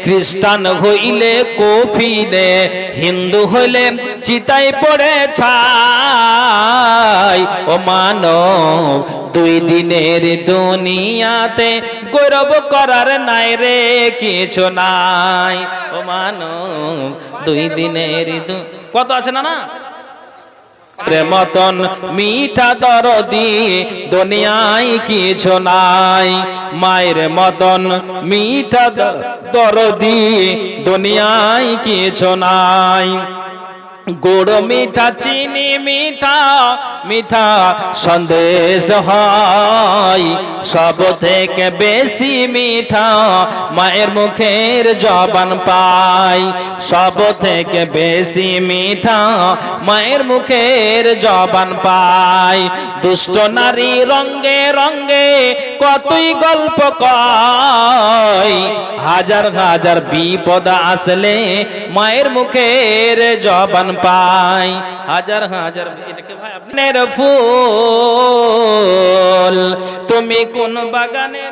খ্রিস্টান হইলে কফিনে, হিন্দু হইলে চিতায় পড়ে ছাই। ও মানব দুই দিনের দুনিয়াতে গৌরব করার নাই রে কিছু নাই। ও মানব দুই দিনের কত আছে না না মতন মিঠা দরদি দুনিয়ায় কিছু নাই। মায়ের মতন মিঠা দরদি দুনিয়ায় কিছু নাই। গুড় মিঠা চিনি মিঠা মিঠা সন্দেশ হয়, সব থেকে বেশি মিঠা মায়ের মুখের জবান পাই। সব থেকে বেশি মিঠা মায়ের মুখের জবান পাই। দুষ্ট নারী রঙ্গে রঙ্গে কতই গল্প কয়, হাজার হাজার বিপদ আসলে মায়ের মুখের জবান পাই। হাজার হাজার এটাকে ভাই আপনার ফুল তুমি কোন বাগানে